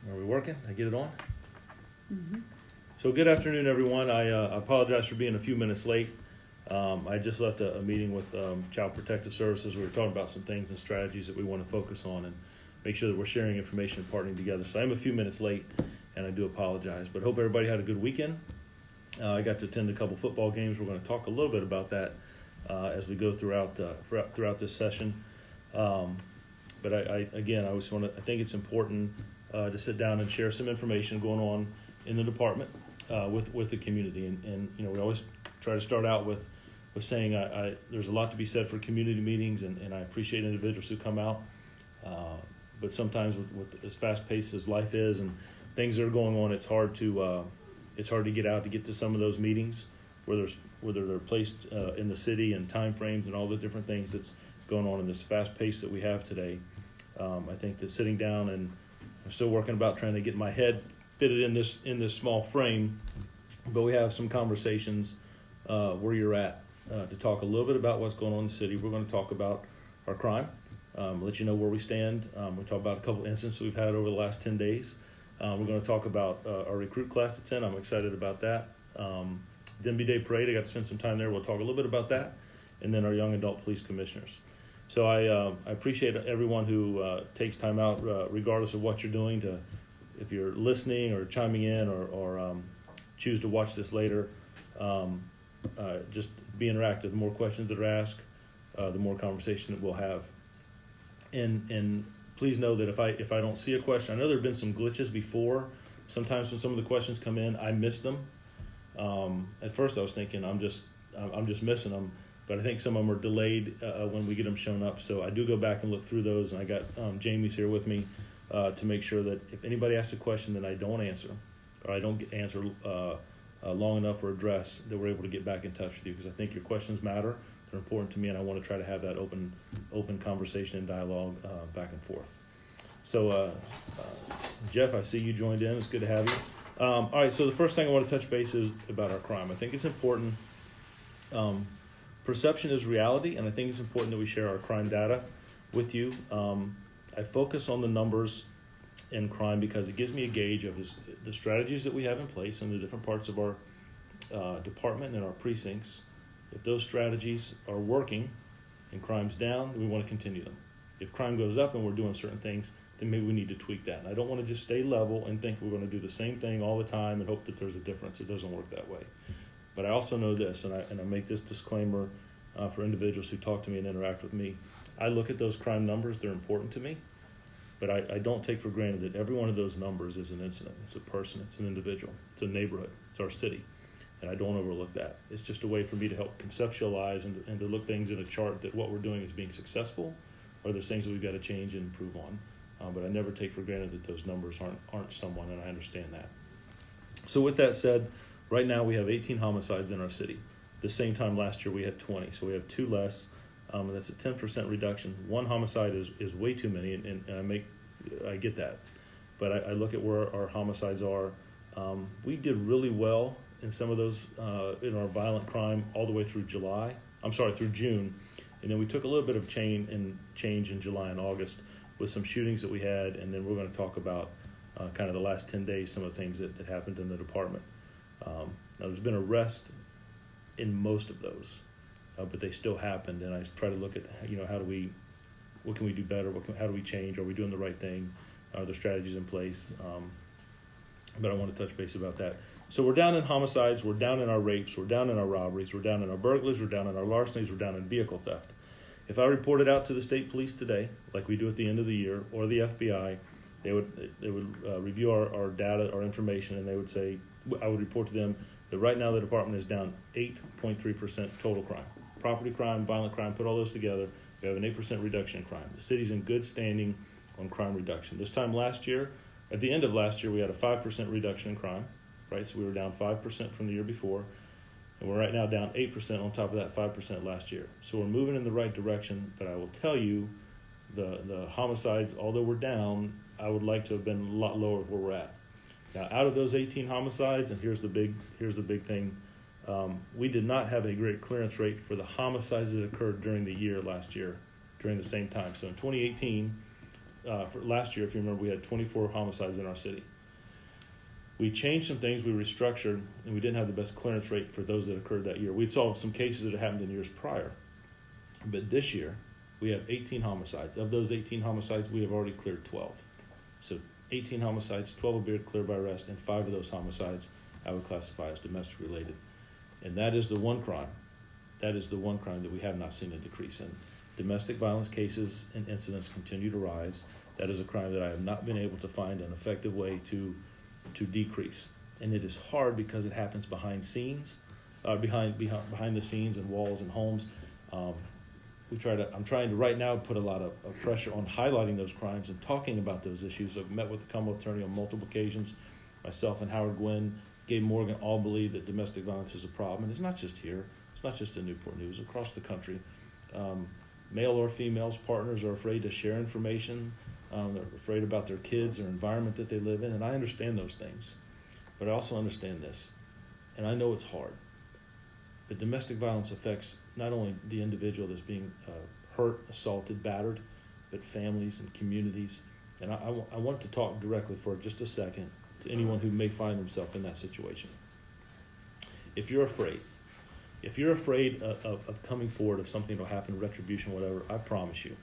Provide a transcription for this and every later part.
Are we working? I get it on? Mm-hmm. So good afternoon, everyone. I apologize for being a few minutes late. I just left a meeting with Child Protective Services. We were talking about some things and strategies that we want to focus on and make sure that we're sharing information and partnering together. So I'm a few minutes late, and I do apologize. But hope everybody had a good weekend. I got to attend a couple football games. We're going to talk a little bit about that as we go throughout this session. But I think it's important to sit down and share some information going on in the department with the community. And we always try to start out with saying there's a lot to be said for community meetings, and I appreciate individuals who come out. But sometimes with as fast paced as life is and things that are going on, it's hard to get out to get to some of those meetings, whether they're placed in the city and time frames and all the different things that's going on in this fast pace that we have today. I think that sitting down, and I'm still working about trying to get my head fitted in this small frame, but we have some conversations where you're at to talk a little bit about what's going on in the city. We're going to talk about our crime, let you know where we stand. We'll talk about a couple incidents we've had over the last 10 days. We're going to talk about our recruit class that's in. I'm excited about that. Denby Day Parade, I got to spend some time there. We'll talk a little bit about that. And then our young adult police commissioners. So I appreciate everyone who takes time out, regardless of what you're doing, if you're listening or chiming in or choose to watch this later, just be interactive. The more questions that are asked, the more conversation that we'll have. And please know that if I don't see a question, I know there have been some glitches before. Sometimes when some of the questions come in, I miss them. At first I was thinking I'm just missing them. But I think some of them are delayed when we get them shown up. So I do go back and look through those, and I got Jamie's here with me to make sure that if anybody asks a question that I don't answer, or I don't answer long enough or address, that we're able to get back in touch with you, because I think your questions matter. They're important to me, and I want to try to have that open conversation and dialogue back and forth. So Jeff, I see you joined in. It's good to have you. All right, so the first thing I want to touch base is about our crime. I think it's important. Perception is reality, and I think it's important that we share our crime data with you. I focus on the numbers in crime because it gives me a gauge of the strategies that we have in place in the different parts of our department and our precincts. If those strategies are working and crime's down, we want to continue them. If crime goes up and we're doing certain things, then maybe we need to tweak that. And I don't want to just stay level and think we're going to do the same thing all the time and hope that there's a difference. It doesn't work that way. But I also know this, and I make this disclaimer for individuals who talk to me and interact with me. I look at those crime numbers, they're important to me, but I don't take for granted that every one of those numbers is an incident. It's a person, it's an individual, it's a neighborhood, it's our city, and I don't overlook that. It's just a way for me to help conceptualize and to look things in a chart that what we're doing is being successful, or there's things that we've got to change and improve on. But I never take for granted that those numbers aren't someone, and I understand that. So with that said, right now we have 18 homicides in our city. The same time last year we had 20, so we have 2 less. And that's a 10% reduction. 1 homicide is way too many, and I get that. But I look at where our homicides are. We did really well in some of those in our violent crime all the way through through June, and then we took a little bit of change in July and August with some shootings that we had, and then we're going to talk about kind of the last 10 days, some of the things that happened in the department. Now there's been arrests in most of those, but they still happened, and I try to look at what can we do better, how do we change, are we doing the right thing, are there strategies in place, but I want to touch base about that. So we're down in homicides, we're down in our rapes, we're down in our robberies, we're down in our burglaries, we're down in our larcenies, we're down in vehicle theft. If I reported out to the state police today, like we do at the end of the year, or the FBI, they would review our data, our information, and they would say, I would report to them that right now the department is down 8.3% total crime. Property crime, violent crime, put all those together, we have an 8% reduction in crime. The city's in good standing on crime reduction. This time last year, at the end of last year, we had a 5% reduction in crime, right? So we were down 5% from the year before, and we're right now down 8% on top of that 5% last year. So we're moving in the right direction, but I will tell you, the homicides, although we're down, I would like to have been a lot lower where we're at. Now, out of those 18 homicides, and here's the big thing, we did not have a great clearance rate for the homicides that occurred during the year last year, during the same time. So in 2018, for last year, if you remember, we had 24 homicides in our city. We changed some things, we restructured, and we didn't have the best clearance rate for those that occurred that year. We'd solved some cases that had happened in years prior. But this year, we have 18 homicides. Of those 18 homicides, we have already cleared 12. So 18 homicides, 12 have been cleared by arrest, and 5 of those homicides I would classify as domestic related. And that is the one crime. That is the one crime that we have not seen a decrease in. Domestic violence cases and incidents continue to rise. That is a crime that I have not been able to find an effective way to decrease. And it is hard because it happens behind the scenes and walls and homes. I'm trying to right now put a lot of pressure on highlighting those crimes and talking about those issues. I've met with the Commonwealth Attorney on multiple occasions. Myself and Howard Gwynn, Gabe Morgan all believe that domestic violence is a problem. And it's not just here. It's not just in Newport News. Across the country, male or females, partners are afraid to share information. They're afraid about their kids or environment that they live in. And I understand those things. But I also understand this. And I know it's hard. But domestic violence affects not only the individual that's being hurt, assaulted, battered, but families and communities. And I want to talk directly for just a second to anyone who may find themselves in that situation. If you're afraid of coming forward, if something will happen, retribution, whatever, I promise you,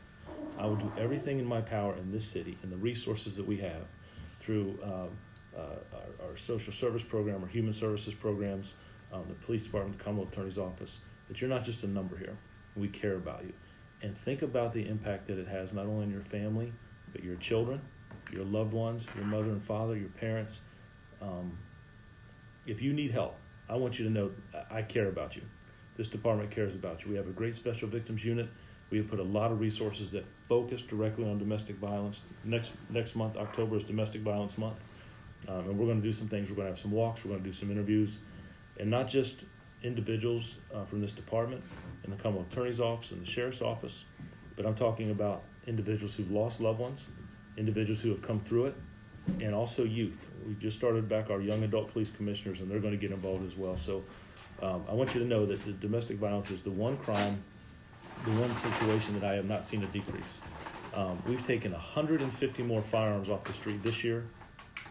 I will do everything in my power in this city and the resources that we have through our social service program, our human services programs, the police department, the Commonwealth Attorney's Office, that you're not just a number here. We care about you. And think about the impact that it has not only on your family, but your children, your loved ones, your mother and father, your parents. If you need help, I want you to know I care about you. This department cares about you. We have a great special victims unit. We have put a lot of resources that focus directly on domestic violence. Next month, October, is Domestic Violence Month. And we're going to do some things. We're going to have some walks. We're going to do some interviews. And not just individuals from this department and the Commonwealth Attorney's Office and the Sheriff's Office, but I'm talking about individuals who've lost loved ones, individuals who have come through it, and also youth. We've just started back our young adult police commissioners, and they're going to get involved as well. So I want you to know that the domestic violence is the one crime, the one situation that I have not seen a decrease. We've taken 150 more firearms off the street this year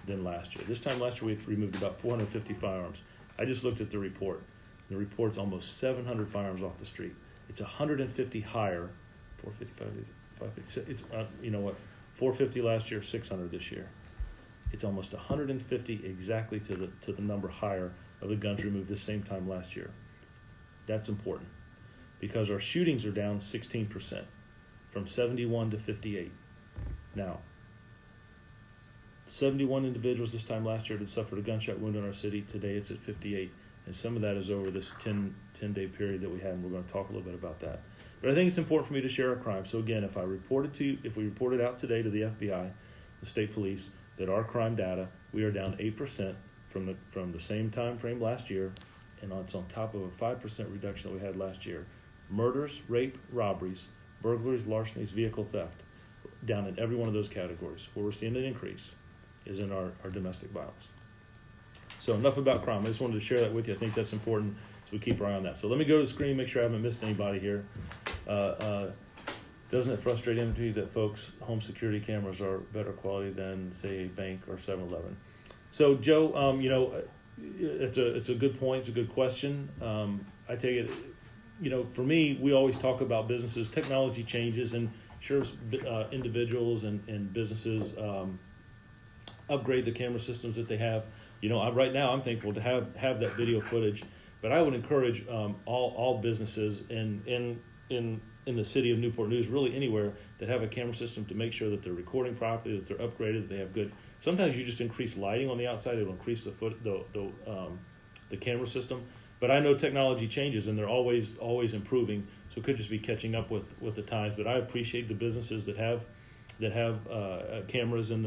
than last year. This time last year, we removed about 450 firearms. I just looked at the report. The report's almost 700 firearms off the street. It's 150 higher, 455, 550. It's you know what, 450 last year, 600 this year. It's almost 150 exactly to the number higher of the guns removed this same time last year. That's important because our shootings are down 16%, from 71 to 58. Now, 71 individuals this time last year had suffered a gunshot wound in our city. Today it's at 58, and some of that is over this 10-day period that we had, and we're going to talk a little bit about that. But I think it's important for me to share our crime. So again, if we reported out today to the FBI, the state police, that our crime data, we are down 8% from the same time frame last year, and it's on top of a 5% reduction that we had last year. Murders, rape, robberies, burglaries, larcenies, vehicle theft, down in every one of those categories. Where we're seeing an increase is in our domestic violence. So enough about crime. I just wanted to share that with you. I think that's important, so we keep our eye on that. So let me go to the screen, make sure I haven't missed anybody here. Doesn't it frustrate MT that folks' home security cameras are better quality than, say, a bank or 7-Eleven? So, Joe, it's a good point. It's a good question. I take it, for me, we always talk about businesses. Technology changes, and sure, individuals and businesses upgrade the camera systems that they have. Right now I'm thankful to have that video footage, but I would encourage all businesses in the city of Newport News, really anywhere, that have a camera system to make sure that they're recording properly, that they're upgraded, that they have good. Sometimes you just increase lighting on the outside; it'll increase the camera system. But I know technology changes, and they're always improving. So it could just be catching up with the times. But I appreciate the businesses that have cameras on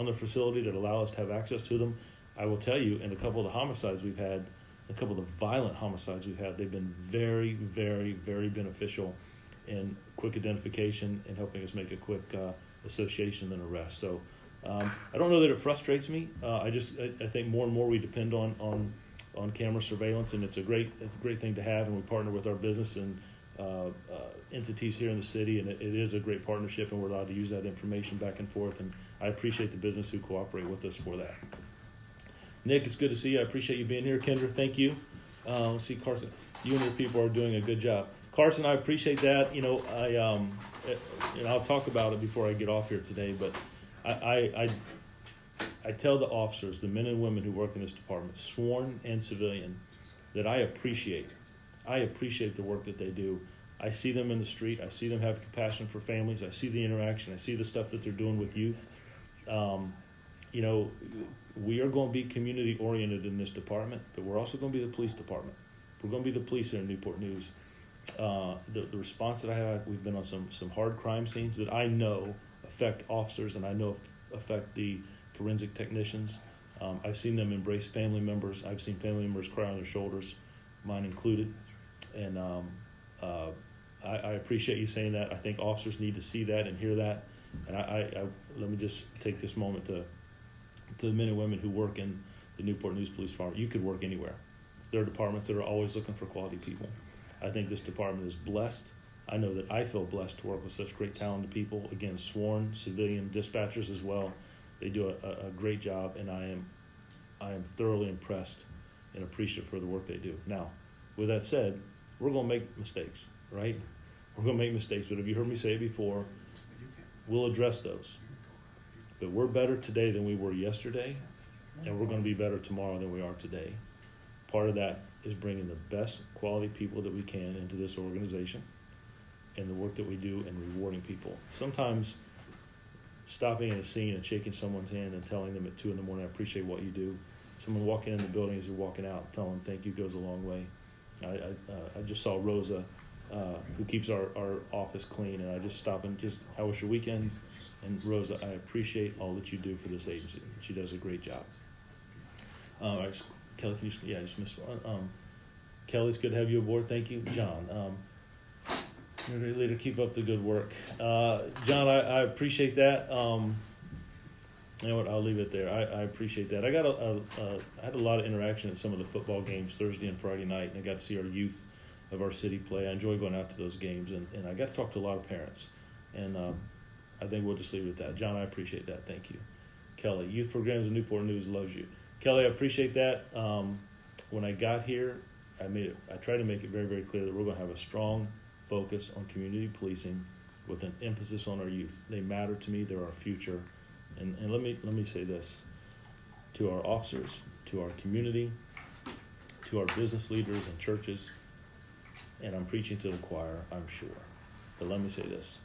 their facility that allow us to have access to them. I will tell you, in a couple of the homicides we've had, a couple of the violent homicides we've had, they've been very, very, very beneficial in quick identification and helping us make a quick association and arrest. So I don't know that it frustrates me. I think more and more we depend on camera surveillance, and it's a great thing to have, and we partner with our business and entities here in the city, and it is a great partnership, and we're allowed to use that information back and forth, and I appreciate the business who cooperate with us for that. Nick, it's good to see you. I appreciate you being here. Kendra, thank you. Let's see, Carson, you and your people are doing a good job. Carson, I appreciate that. I'll talk about it before I get off here today, but I tell the officers, the men and women who work in this department, sworn and civilian, that I appreciate the work that they do. I see them in the street. I see them have compassion for families. I see the interaction. I see the stuff that they're doing with youth. We are going to be community oriented in this department, but we're also going to be the police department. We're going to be the police here in Newport News. The response that I have, we've been on some hard crime scenes that I know affect officers, and I know affect the forensic technicians. I've seen them embrace family members. I've seen family members cry on their shoulders, mine included. And I appreciate you saying that. I think officers need to see that and hear that. And I let me just take this moment to the men and women who work in the Newport News Police Department. You could work anywhere. There are departments that are always looking for quality people. I think this department is blessed. I know that I feel blessed to work with such great talented people. Again, sworn civilian dispatchers as well. They do a great job, and I am thoroughly impressed and appreciative for the work they do. Now, with that said, we're going to make mistakes, right? We're going to make mistakes, but have you heard me say it before? We'll address those. But we're better today than we were yesterday, and we're going to be better tomorrow than we are today. Part of that is bringing the best quality people that we can into this organization and the work that we do and rewarding people. Sometimes stopping at a scene and shaking someone's hand and telling them at 2 a.m, I appreciate what you do. Someone walking in the building as you're walking out, telling them thank you goes a long way. I just saw Rosa, who keeps our office clean, and I just stopped and just, how was your weekend? And Rosa, I appreciate all that you do for this agency. She does a great job. Kelly, can you, I just missed one. Kelly, it's good to have you aboard. Thank you. John, you're a great leader. Keep up the good work. John, I appreciate that. You know what? I'll leave it there. I appreciate that. I had a lot of interaction at some of the football games Thursday and Friday night, and I got to see our youth of our city play. I enjoy going out to those games, and I got to talk to a lot of parents. And I think we'll just leave it at that. John, I appreciate that. Thank you. Kelly, Youth Programs in Newport News loves you. Kelly, I appreciate that. When I got here, I tried to make it very, very clear that we're going to have a strong focus on community policing with an emphasis on our youth. They matter to me. They're our future. And let me say this to our officers, to our community, to our business leaders and churches, and I'm preaching to the choir, I'm sure. But let me say this.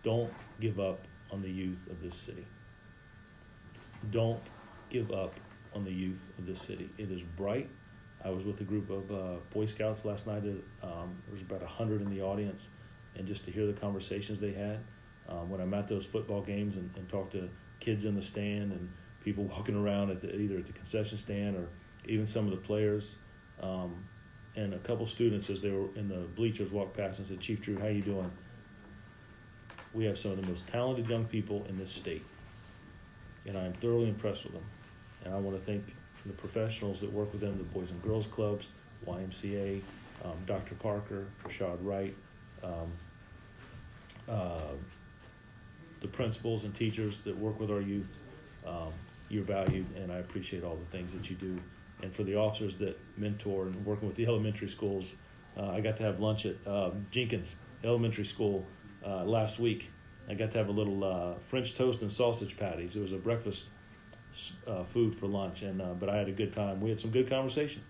Don't give up on the youth of this city. Don't give up on the youth of this city. It is bright. I was with a group of Boy Scouts last night. There was about 100 in the audience, and just to hear the conversations they had. When I'm at those football games and talk to kids in the stand and people walking around either at the concession stand or even some of the players, and a couple students as they were in the bleachers walked past and said, Chief Drew, how you doing? We have some of the most talented young people in this state, and I am thoroughly impressed with them. And I want to thank the professionals that work with them, the Boys and Girls Clubs, YMCA, Dr. Parker, Rashad Wright, the principals and teachers that work with our youth. You're valued, and I appreciate all the things that you do. And for the officers that mentor and working with the elementary schools, I got to have lunch at Jenkins Elementary School last week. I got to have a little French toast and sausage patties. It was a breakfast food for lunch, but I had a good time. We had some good conversation.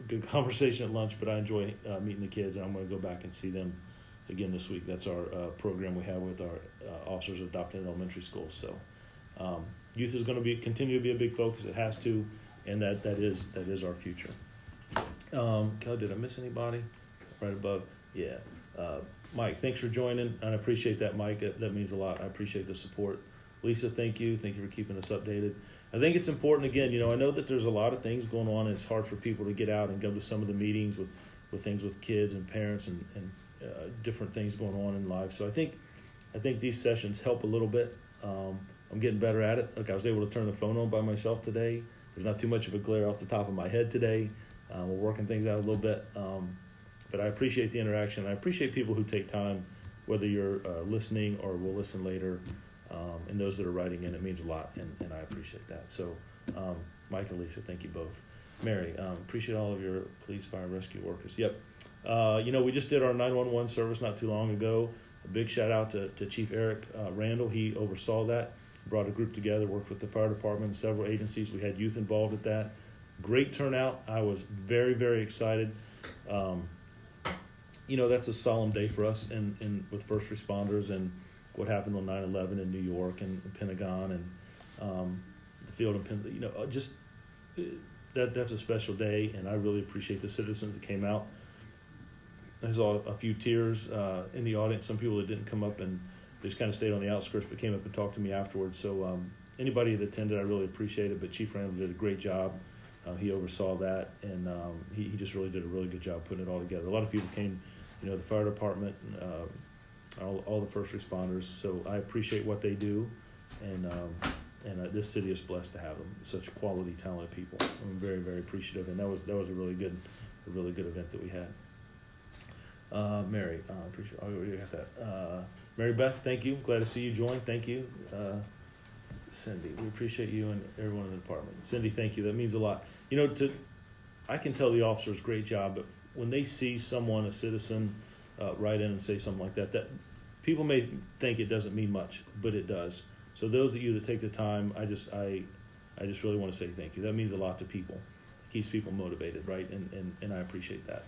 Good conversation at lunch, but I enjoy meeting the kids, and I'm going to go back and see them again this week. That's our program we have with our officers adopted in elementary schools. So youth is going to continue to be a big focus. It has to, and that is our future. Kelly, did I miss anybody? Right above? Yeah. Mike, thanks for joining. I appreciate that, Mike. That means a lot. I appreciate the support. Lisa, thank you. Thank you for keeping us updated. I think it's important, again, I know that there's a lot of things going on, and it's hard for people to get out and go to some of the meetings with things with kids and parents and different things going on in lives. So I think these sessions help a little bit. I'm getting better at it. Look, I was able to turn the phone on by myself today. There's not too much of a glare off the top of my head today. We're working things out a little bit. But I appreciate the interaction. I appreciate people who take time, whether you're listening or will listen later, and those that are writing in. It means a lot, and I appreciate that. So, Mike and Lisa, thank you both. Mary, appreciate all of your police, fire, rescue workers. Yep. We just did our 911 service not too long ago. A big shout out to Chief Eric Randall. He oversaw that, brought a group together, worked with the fire department and several agencies. We had youth involved at that. Great turnout. I was very, very excited. That's a solemn day for us and with first responders and what happened on 9/11 in New York and the Pentagon and the field in that's a special day, and I really appreciate the citizens that came out. There's a few tears in the audience. Some people that didn't come up and just kind of stayed on the outskirts, but came up and talked to me afterwards. So anybody that attended, I really appreciate it. But Chief Randall did a great job. He oversaw that, and he just really did a really good job putting it all together. A lot of people came, the fire department, all the first responders. So I appreciate what they do, and this city is blessed to have them. Such quality, talented people. I'm very, very appreciative, and that was a really good event that we had. Mary, appreciate. Oh, you got that. Mary Beth, thank you. Glad to see you join. Thank you. Cindy, we appreciate you and everyone in the department. Cindy, thank you. That means a lot. I can tell the officers great job, but when they see someone, a citizen, write in and say something like that people may think it doesn't mean much, but it does. So those of you that take the time, I just really want to say thank you. That means a lot to people. It keeps people motivated, right? And I appreciate that.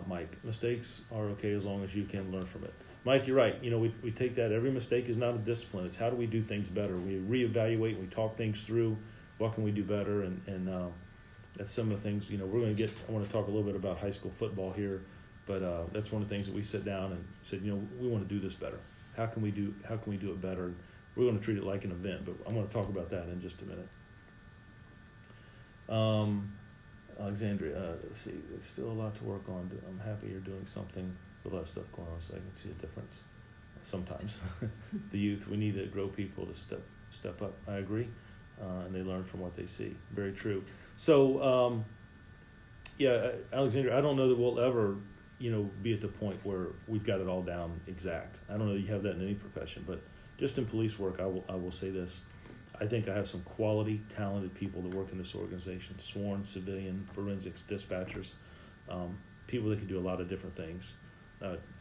Mike, mistakes are okay as long as you can learn from it. Mike, you're right. We take that. Every mistake is not a discipline. It's how do we do things better. We reevaluate. We talk things through. What can we do better? And that's some of the things. We're going to get. I want to talk a little bit about high school football here, but that's one of the things that we sit down and said. We want to do this better. How can we do it better? We're going to treat it like an event, but I'm going to talk about that in just a minute. Alexandria, let's see. It's still a lot to work on. I'm happy you're doing something with a lot of stuff going on, so I can see a difference. Sometimes, the youth, we need to grow people to step up. I agree, and they learn from what they see. Very true. So, Alexandria, I don't know that we'll ever, be at the point where we've got it all down exact. I don't know that you have that in any profession, but just in police work, I will say this. I think I have some quality, talented people that work in this organization, sworn, civilian, forensics, dispatchers, people that can do a lot of different things.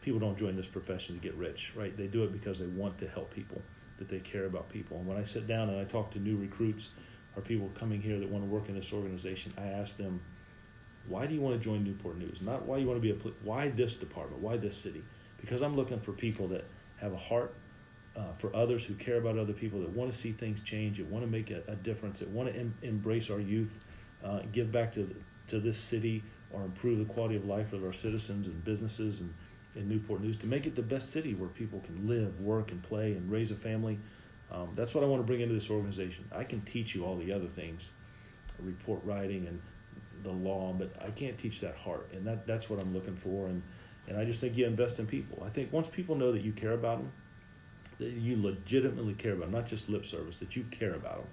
People don't join this profession to get rich, right? They do it because they want to help people, that they care about people. And when I sit down and I talk to new recruits or people coming here that want to work in this organization, I ask them, why do you want to join Newport News? Not why you want to be why this department, why this city? Because I'm looking for people that have a heart for others, who care about other people, that want to see things change, that want to make a difference, that want to embrace our youth, give back to this city, or improve the quality of life of our citizens and businesses and Newport News, to make it the best city where people can live, work, and play and raise a family. That's what I want to bring into this organization. I can teach you all the other things, report writing and the law, but I can't teach that heart, and that's what I'm looking for. And I just think you invest in people. I think once people know that you care about them, that you legitimately care about them, not just lip service, that you care about them,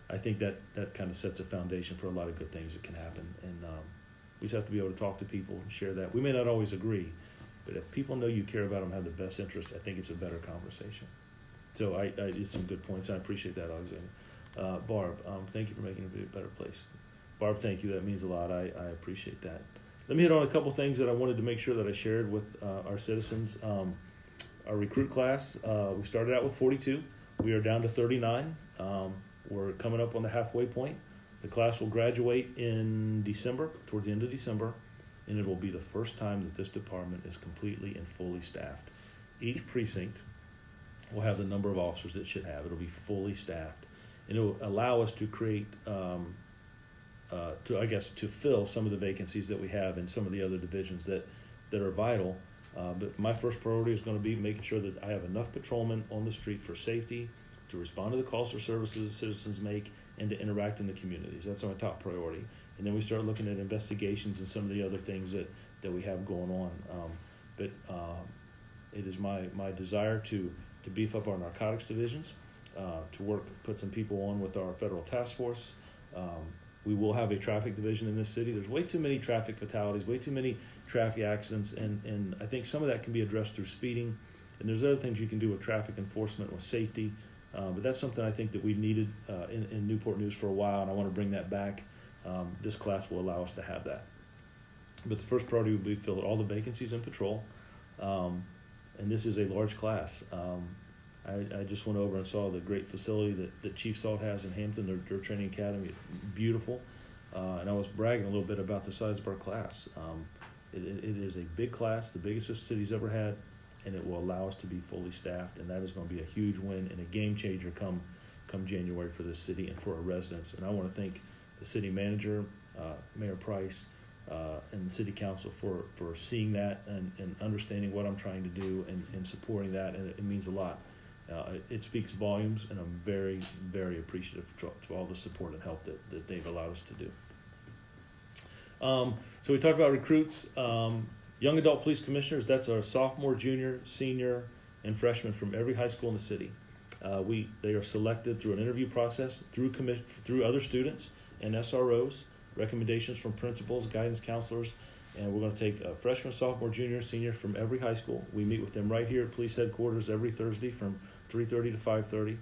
I think that kind of sets a foundation for a lot of good things that can happen. And we just have to be able to talk to people and share that. We may not always agree, but if people know you care about them, have the best interest, I think it's a better conversation. So I did some good points. I appreciate that, Alexander. Barb, thank you for making it a better place. Barb, thank you. That means a lot. I appreciate that. Let me hit on a couple things that I wanted to make sure that I shared with our citizens. Our recruit class, we started out with 42. We are down to 39. We're coming up on the halfway point. The class will graduate in December, towards the end of December, and it will be the first time that this department is completely and fully staffed. Each precinct will have the number of officers it should have. It'll be fully staffed, and it will allow us to create, to fill some of the vacancies that we have in some of the other divisions that are vital. But my first priority is going to be making sure that I have enough patrolmen on the street for safety, to respond to the calls for services that citizens make, and to interact in the communities. That's my top priority. And then we start looking at investigations and some of the other things that we have going on. But it is my desire to beef up our narcotics divisions, to put some people on with our federal task force, We will have a traffic division in this city. There's way too many traffic fatalities, way too many traffic accidents, and I think some of that can be addressed through speeding. And there's other things you can do with traffic enforcement, with safety. But that's something I think that we've needed in Newport News for a while, and I want to bring that back. This class will allow us to have that. But the first priority will be to fill all the vacancies in patrol. And this is a large class. I just went over and saw the great facility that Chief Salt has in Hampton, their training academy. It's beautiful. And I was bragging a little bit about the size of our class. It is a big class, the biggest this city's ever had, and it will allow us to be fully staffed, and that is going to be a huge win and a game changer come January for this city and for our residents. And I want to thank the city manager, Mayor Price, and the city council for seeing that and understanding what I'm trying to do and supporting that, and it means a lot. It speaks volumes, and I'm very, very appreciative to all the support and help that they've allowed us to do. So we talked about recruits. Young adult police commissioners, that's our sophomore, junior, senior, and freshmen from every high school in the city. They are selected through an interview process, through other students and SROs, recommendations from principals, guidance counselors, and we're going to take a freshman, sophomore, junior, senior from every high school. We meet with them right here at police headquarters every Thursday from 3:30 to 5:30.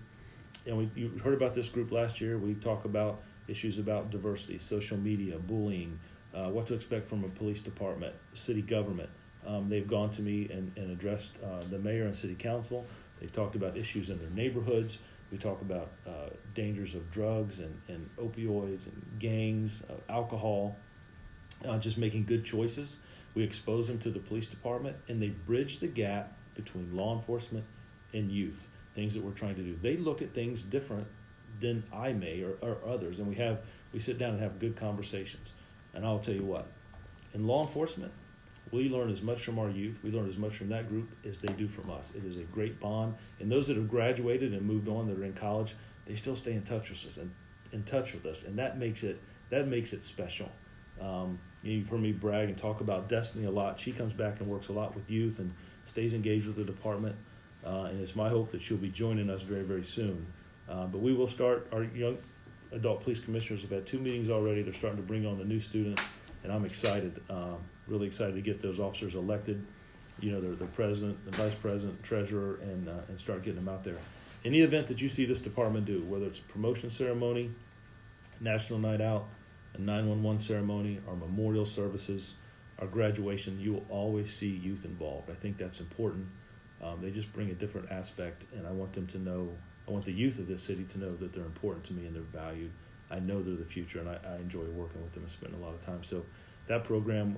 And you heard about this group last year. We talk about issues about diversity, social media, bullying, what to expect from a police department, city government. They've gone to me and addressed the mayor and city council. They've talked about issues in their neighborhoods. We talk about dangers of drugs and opioids and gangs, alcohol, just making good choices. We expose them to the police department, and they bridge the gap between law enforcement and youth, things that we're trying to do. They look at things different than I may or others, and we sit down and have good conversations. And I'll tell you what, in law enforcement, we learn as much from our youth, we learn as much from that group as they do from us. It is a great bond. And those that have graduated and moved on, that are in college, they still stay in touch with us, and that makes it special. You've heard me brag and talk about Destiny a lot. She comes back and works a lot with youth and stays engaged with the department. And it's my hope that she'll be joining us very, very soon. But we will start. Our young adult police commissioners have had 2 meetings already. They're starting to bring on the new students, and I'm excited, really excited to get those officers elected. The president, the vice president, treasurer, and start getting them out there. Any event that you see this department do, whether it's a promotion ceremony, National Night Out, a 911 ceremony, our memorial services, our graduation, you will always see youth involved. I think that's important. They just bring a different aspect, and I want them to know, I want the youth of this city to know that they're important to me and they're valued. I know they're the future, and I enjoy working with them and spending a lot of time. So that program,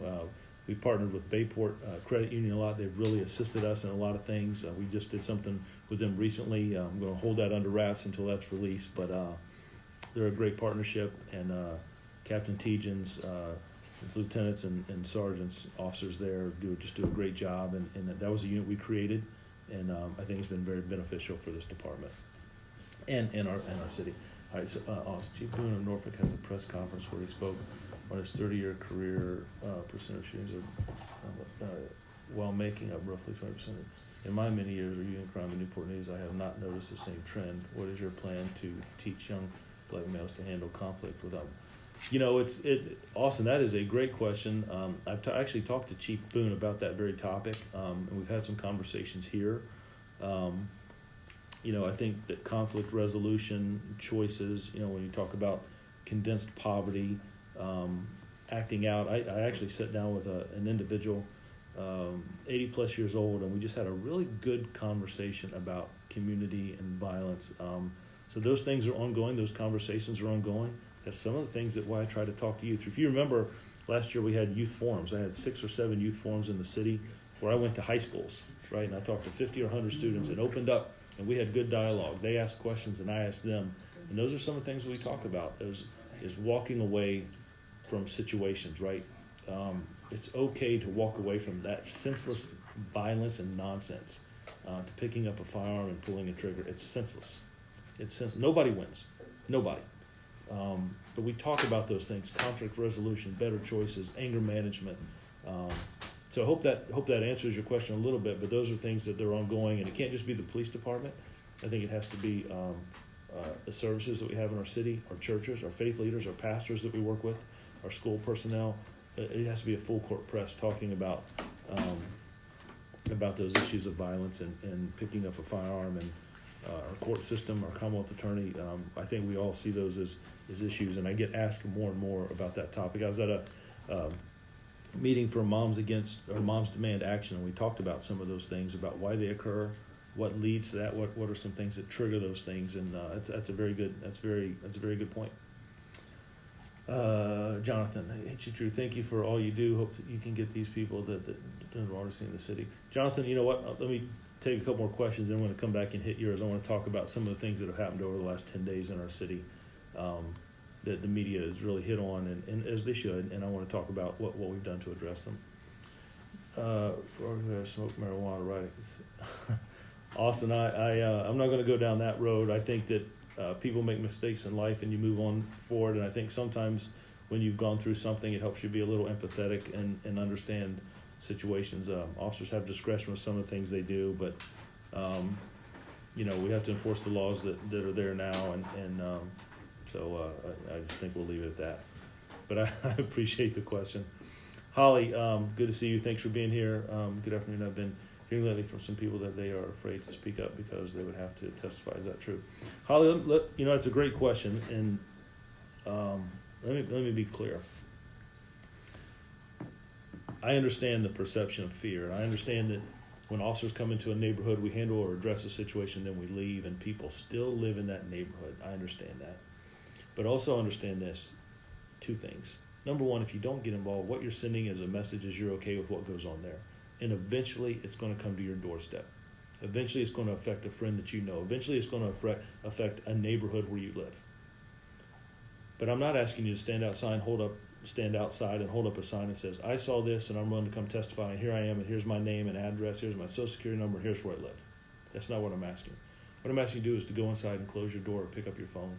we've partnered with Bayport Credit Union a lot. They've really assisted us in a lot of things. We just did something with them recently. I'm going to hold that under wraps until that's released, but they're a great partnership, and Captain Tegens, lieutenants and sergeants, officers there do a great job, and that was a unit we created, and I think it's been very beneficial for this department and our city. All right, so Chief Boone of Norfolk has a press conference where he spoke on his 30-year career. Percent of shootings while making up roughly 20%. In my many years of reviewing crime in Newport News, I have not noticed the same trend. What is your plan to teach young black males to handle conflict without? Austin, that is a great question. I've actually talked to Chief Boone about that very topic, and we've had some conversations here. I think that conflict resolution choices, when you talk about condensed poverty, acting out, I actually sat down with an individual, 80 plus years old, and we just had a really good conversation about community and violence. So those things are ongoing, those conversations are ongoing. That's some of the things why I try to talk to youth. If you remember, last year we had youth forums. I had 6 or 7 youth forums in the city where I went to high schools, right? And I talked to 50 or 100 students and opened up, and we had good dialogue. They asked questions and I asked them. And those are some of the things we talk about, is walking away from situations, right? It's okay to walk away from that senseless violence and nonsense, to picking up a firearm and pulling a trigger. It's senseless. Nobody wins. Nobody. But we talk about those things: conflict resolution, better choices, anger management. So I hope that answers your question a little bit. But those are things that they're ongoing, and it can't just be the police department. I think it has to be the services that we have in our city, our churches, our faith leaders, our pastors that we work with, our school personnel. It has to be a full court press talking about those issues of violence and picking up a firearm, and our court system, our Commonwealth Attorney. I think we all see those as issues, and I get asked more and more about that topic. I was at a meeting for Moms Demand Action, and we talked about some of those things, about why they occur, what leads to that, what are some things that trigger those things, and that's a very good point. Jonathan, hey, Drew, thank you for all you do. Hope that you can get these people that are seeing the city. Jonathan, you know what? Let me take a couple more questions, then I'm going to come back and hit yours. I want to talk about some of the things that have happened over the last 10 days in our city that the media has really hit on, and as they should, and I want to talk about what we've done to address them. For smoke marijuana, right? Austin, I'm not going to go down that road. I think that people make mistakes in life and you move on forward, and I think sometimes when you've gone through something, it helps you be a little empathetic and understand situations. Officers have discretion with some of the things they do, but we have to enforce the laws that are there now, and so I just think we'll leave it at that. But I appreciate the question. Holly, good to see you. Thanks for being here. Good afternoon. I've been hearing lately from some people that they are afraid to speak up because they would have to testify. Is that true? Holly, it's a great question, and let me be clear. I understand the perception of fear, and I understand that when officers come into a neighborhood, we handle or address a situation, then we leave, and people still live in that neighborhood. I understand that. But also understand this, two things. Number one, if you don't get involved, what you're sending is a message is you're okay with what goes on there. And eventually it's going to come to your doorstep. Eventually it's going to affect a friend that you know. Eventually it's going to affect a neighborhood where you live. But I'm not asking you to stand outside and hold up a sign that says, I saw this and I'm willing to come testify, and here I am, and here's my name and address, here's my social security number, and here's where I live. That's not what I'm asking. What I'm asking you to do is to go inside and close your door, or pick up your phone,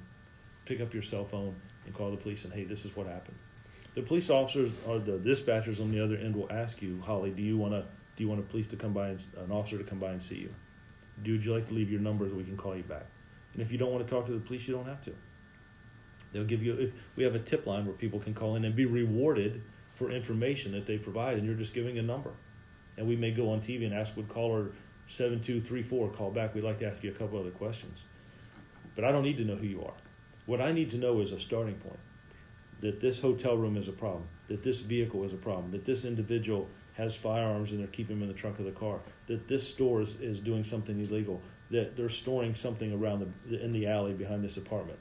pick up your cell phone, and call the police and, hey, this is what happened. The police officers or the dispatchers on the other end will ask you, Holly, do you want a police to come by, an officer to come by and see you? Would you like to leave your number so we can call you back? And if you don't want to talk to the police, you don't have to. They'll give you, if we have a tip line where people can call in and be rewarded for information that they provide, and you're just giving a number. And we may go on TV and ask, would caller 7234 call back? We'd like to ask you a couple other questions. But I don't need to know who you are. What I need to know is a starting point. That this hotel room is a problem, that this vehicle is a problem, that this individual has firearms and they're keeping them in the trunk of the car, that this store is doing something illegal, that they're storing something around in the alley behind this apartment,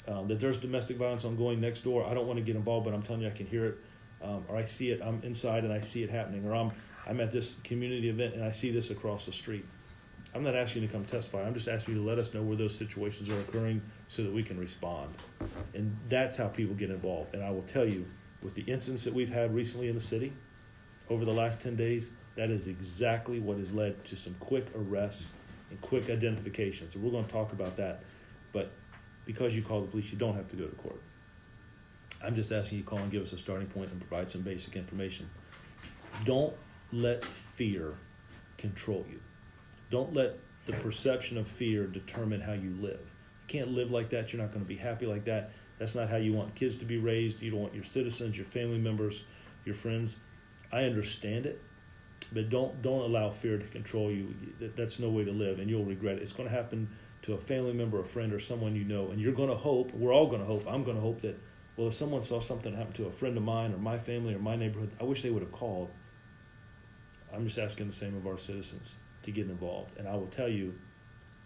that there's domestic violence ongoing next door. I don't want to get involved, but I'm telling you I can hear it, or I see it, I'm inside and I see it happening, or I'm at this community event and I see this across the street. I'm not asking you to come testify. I'm just asking you to let us know where those situations are occurring so that we can respond. And that's how people get involved. And I will tell you, with the incidents that we've had recently in the city over the last 10 days, that is exactly what has led to some quick arrests and quick identifications. So we're going to talk about that. But because you call the police, you don't have to go to court. I'm just asking you to call and give us a starting point and provide some basic information. Don't let fear control you. Don't let the perception of fear determine how you live. You can't live like that. You're not going to be happy like that. That's not how you want kids to be raised. You don't want your citizens, your family members, your friends. I understand it, but don't allow fear to control you. That's no way to live, and you'll regret it. It's going to happen to a family member, a friend, or someone you know, and you're going to hope, we're all going to hope, I'm going to hope that, well, if someone saw something happen to a friend of mine or my family or my neighborhood, I wish they would have called. I'm just asking the same of our citizens to get involved. And I will tell you,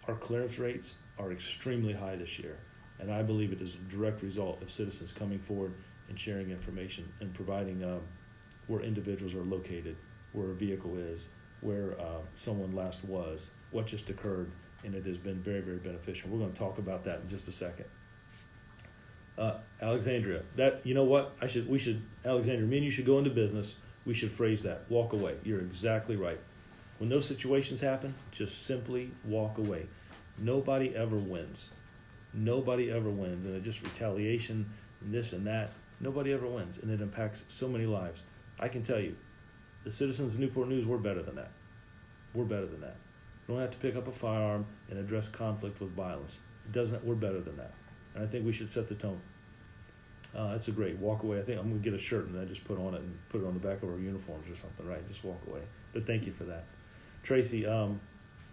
our clearance rates are extremely high this year. And I believe it is a direct result of citizens coming forward and sharing information and providing where individuals are located, where a vehicle is, where someone last was, what just occurred, and it has been very, very beneficial. We're going to talk about that in just a second. Alexandria, Alexandria, me and you should go into business. We should phrase that, walk away. You're exactly right. When those situations happen, just simply walk away. Nobody ever wins. Nobody ever wins. And just retaliation and this and that, nobody ever wins. And it impacts so many lives. I can tell you, the citizens of Newport News, we're better than that. We're better than that. You don't have to pick up a firearm and address conflict with violence. It doesn't. We're better than that, and I think we should set the tone. It's a great walk away. I think I'm gonna get a shirt and I just put on it and put it on the back of our uniforms or something, right? Just walk away. But thank you for that, Tracy.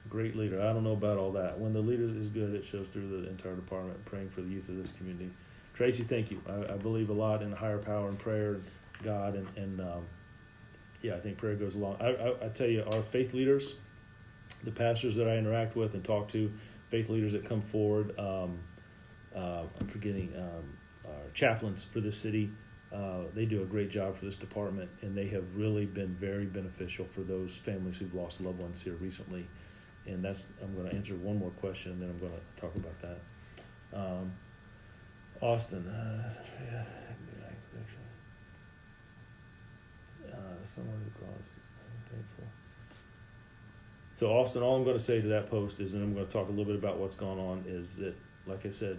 Great leader. I don't know about all that. When the leader is good, it shows through the entire department. Praying for the youth of this community. Tracy, thank you. I believe a lot in higher power and prayer, and God, and yeah, I think prayer goes along. I tell you, our faith leaders, the pastors that I interact with and talk to, faith leaders that come forward, I'm forgetting, our chaplains for this city, they do a great job for this department, and they have really been very beneficial for those families who've lost loved ones here recently. And I'm going to answer one more question, and then I'm going to talk about that. Austin, someone who caused painful. So Austin, all I'm going to say to that post is, and I'm going to talk a little bit about what's going on, is that, like I said,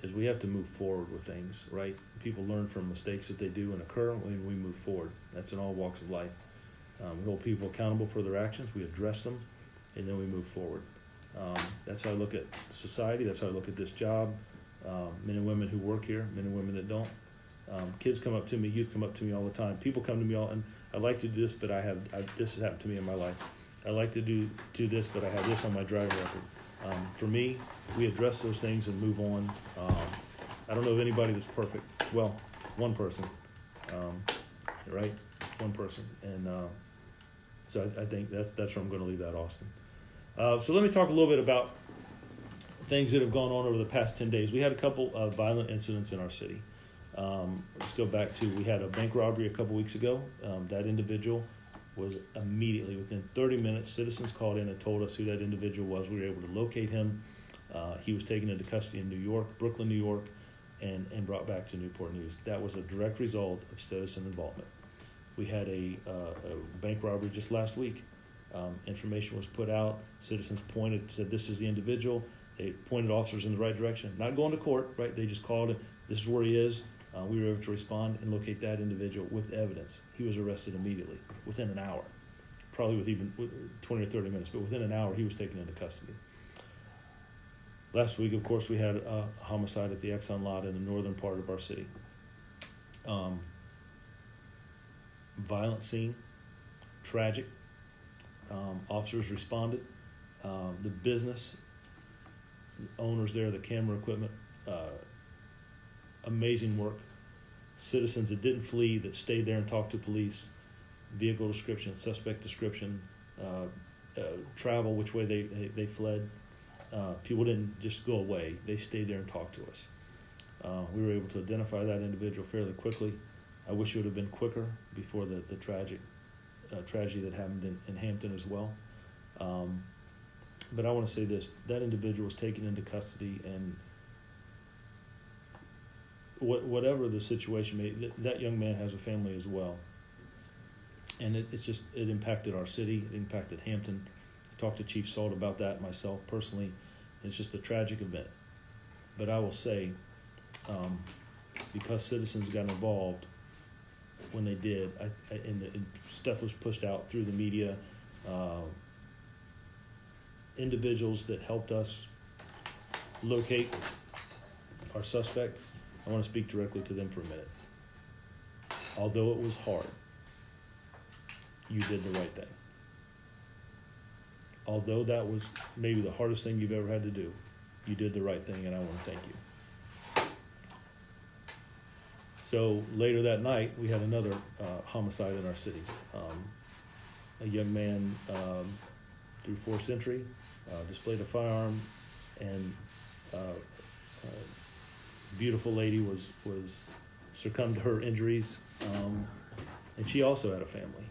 is we have to move forward with things, right? People learn from mistakes that they do and occur when we move forward. That's in all walks of life. We hold people accountable for their actions, we address them, and then we move forward. That's how I look at society, that's how I look at this job. Men and women who work here, men and women that don't. Kids come up to me, youth come up to me all the time. People come to me and I'd like to do this, but this has happened to me in my life. I like to do this, but I have this on my driving record. For me, we address those things and move on. I don't know of anybody that's perfect. Well, one person, right? One person. And so I think that's where I'm going to leave that, Austin. So let me talk a little bit about things that have gone on over the past 10 days. We had a couple of violent incidents in our city. Let's go back to, we had a bank robbery a couple weeks ago. That individual was immediately, within 30 minutes, citizens called in and told us who that individual was. We were able to locate him. He was taken into custody in New York, Brooklyn, New York, and brought back to Newport News. That was a direct result of citizen involvement. We had a bank robbery just last week. Information was put out. Citizens said this is the individual. They pointed officers in the right direction. Not going to court, right? They just called him. This is where he is. We were able to respond and locate that individual with evidence. He was arrested immediately, within an hour. Probably with 20 or 30 minutes, but within an hour he was taken into custody. Last week, of course, we had a homicide at the Exxon lot in the northern part of our city. Violent scene, tragic. Officers responded. The business owners there, the camera equipment, amazing work. Citizens that didn't flee, that stayed there and talked to police. Vehicle description, suspect description, travel, which way they fled. People didn't just go away. They stayed there and talked to us. We were able to identify that individual fairly quickly. I wish it would have been quicker before the tragic tragedy that happened in Hampton as well. But I want to say this, that individual was taken into custody, and whatever the situation may be, that young man has a family as well. And it impacted our city, it impacted Hampton. I talked to Chief Salt about that myself personally. It's just a tragic event. But I will say, because citizens got involved when they did, and stuff was pushed out through the media, individuals that helped us locate our suspect, I want to speak directly to them for a minute. Although it was hard, you did the right thing. Although that was maybe the hardest thing you've ever had to do, you did the right thing, and I want to thank you. So later that night, we had another homicide in our city. A young man through forced entry displayed a firearm, and beautiful lady was succumbed to her injuries, and she also had a family.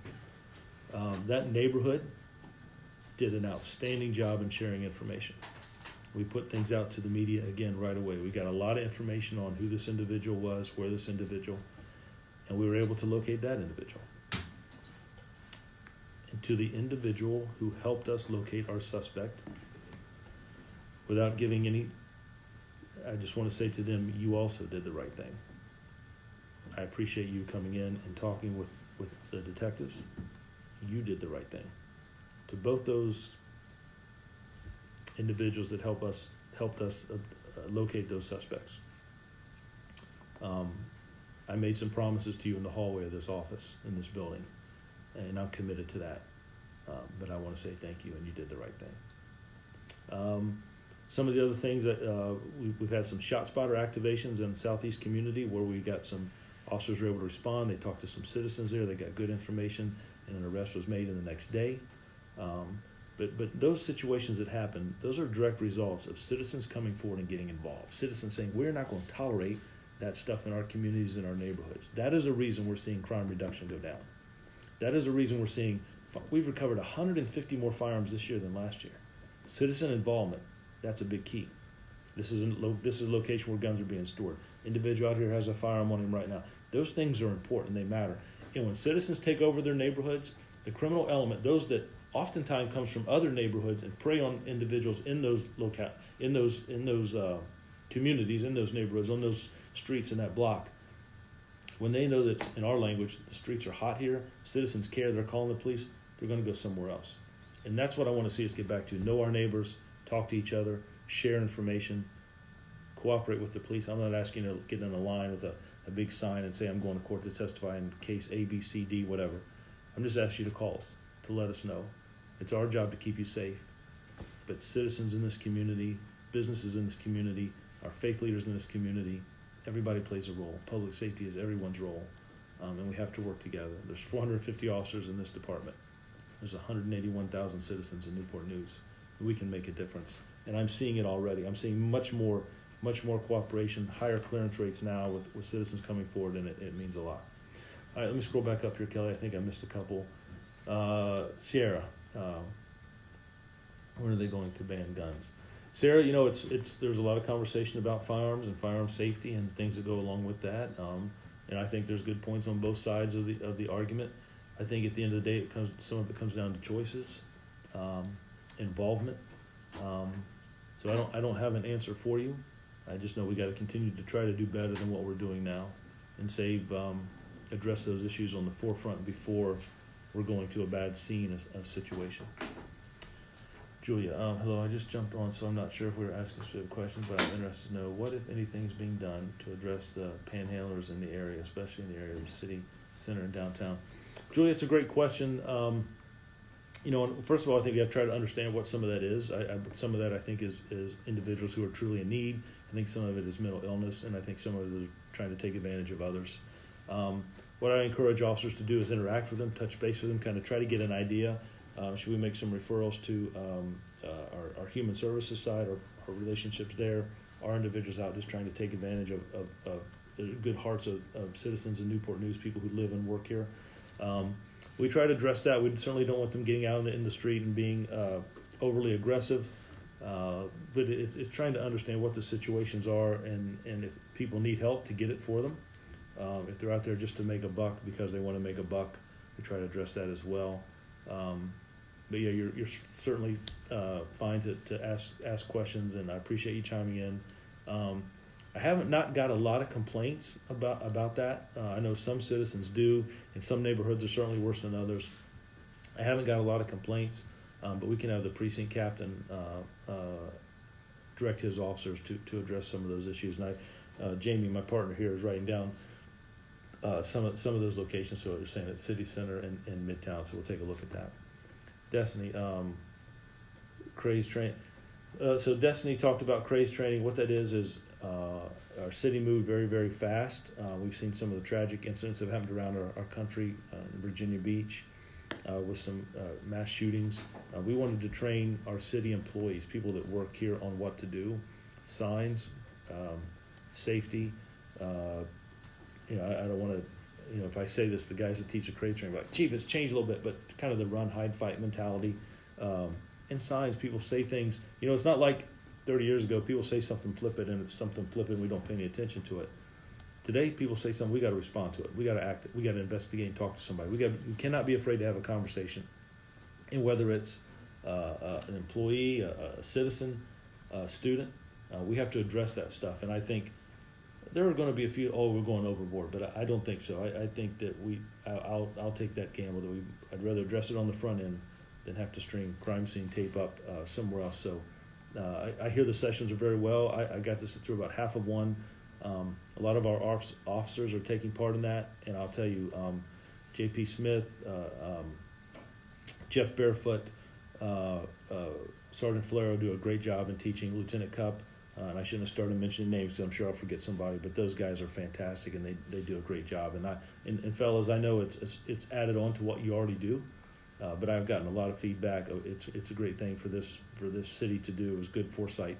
That neighborhood did an outstanding job in sharing information. We put things out to the media again right away. We got a lot of information on who this individual was, where this individual, and we were able to locate that individual. And to the individual who helped us locate our suspect, without giving any, I just want to say to them, you also did the right thing. I appreciate you coming in and talking with the detectives. You did the right thing. To both those individuals that helped helped us locate those suspects. I made some promises to you in the hallway of this office, in this building, and I'm committed to that. But I want to say thank you, and you did the right thing. Some of the other things that we've had some ShotSpotter activations in the Southeast community where we got some officers were able to respond. They talked to some citizens there. They got good information, and an arrest was made in the next day. But those situations that happen, those are direct results of citizens coming forward and getting involved. Citizens saying, we're not going to tolerate that stuff in our communities and our neighborhoods. That is a reason we're seeing crime reduction go down. That is a reason we're seeing, we've recovered 150 more firearms this year than last year. Citizen involvement, that's a big key. This is a location where guns are being stored. Individual out here has a firearm on him right now. Those things are important, they matter. And when citizens take over their neighborhoods, the criminal element, those that oftentimes comes from other neighborhoods and prey on individuals in those communities, in those neighborhoods, on those streets in that block. When they know that, in our language, the streets are hot here, citizens care, they're calling the police, they're going to go somewhere else. And that's what I want to see us get back to. Know our neighbors, talk to each other, share information, cooperate with the police. I'm not asking you to get in a line with a big sign and say, I'm going to court to testify in case A, B, C, D, whatever. I'm just asking you to call us, to let us know. It's our job to keep you safe. But citizens in this community, businesses in this community, our faith leaders in this community, everybody plays a role. Public safety is everyone's role, and we have to work together. There's 450 officers in this department. There's 181,000 citizens in Newport News. We can make a difference, and I'm seeing it already. I'm seeing much more cooperation, higher clearance rates now with citizens coming forward, and it means a lot. All right, let me scroll back up here, Kelly. I think I missed a couple. Sierra, when are they going to ban guns? Sarah, there's a lot of conversation about firearms and firearm safety and things that go along with that. And I think there's good points on both sides of the argument. I think at the end of the day, some of it comes down to choices, involvement. So I don't have an answer for you. I just know we got to continue to try to do better than what we're doing now, and address those issues on the forefront before we're going to a bad scene, a situation. Julia, hello, I just jumped on, so I'm not sure if we were asking specific questions, but I'm interested to know what, if anything, is being done to address the panhandlers in the area, especially in the area of the city center and downtown. Julia, it's a great question. First of all, I think you have to try to understand what some of that is. Some of that, I think, is individuals who are truly in need. I think some of it is mental illness, and I think some of it is trying to take advantage of others. What I encourage officers to do is interact with them, touch base with them, kind of try to get an idea. Should we make some referrals to our human services side, our relationships there, our individuals out just trying to take advantage of the good hearts of citizens in Newport News, people who live and work here. We try to address that. We certainly don't want them getting out in the street and being overly aggressive, but it's trying to understand what the situations are and if people need help to get it for them. If they're out there just to make a buck because they want to make a buck, we try to address that as well. But yeah, you're certainly fine to ask questions, and I appreciate you chiming in. I haven't not got a lot of complaints about that. I know some citizens do, and some neighborhoods are certainly worse than others. I haven't got a lot of complaints, but we can have the precinct captain direct his officers to address some of those issues. And Jamie, my partner here, is writing down some of those locations. So they're saying at City Center and Midtown. So we'll take a look at that. Destiny, Craze Train. So Destiny talked about Craze training. What that is our city moved very, very fast. We've seen some of the tragic incidents that have happened around our country, in Virginia Beach, with some mass shootings. We wanted to train our city employees, people that work here, on what to do, signs, safety. I don't want to, if I say this, the guys that teach a Craze training are like, Chief, it's changed a little bit, but kind of the run, hide, fight mentality. And signs, people say things. It's not like 30 years ago, people say something flippant, and it's something flippant, and we don't pay any attention to it. Today, people say something, we got to respond to it. We got to act. We got to investigate and talk to somebody. We cannot be afraid to have a conversation. And whether it's an employee, a citizen, a student, we have to address that stuff. And I think there are going to be a few, we're going overboard, but I don't think so. I think that I'll take that gamble that I'd rather address it on the front end than have to string crime scene tape up somewhere else. So I hear the sessions are very well. I got to sit through about half of one. A lot of our officers are taking part in that, and I'll tell you, J.P. Smith, Jeff Barefoot, Sergeant Falero do a great job in teaching. Lieutenant Cup, and I shouldn't have started mentioning names because I'm sure I'll forget somebody, but those guys are fantastic and they do a great job. And fellas, I know it's added on to what you already do, but I've gotten a lot of feedback. It's a great thing for this city to do. It was good foresight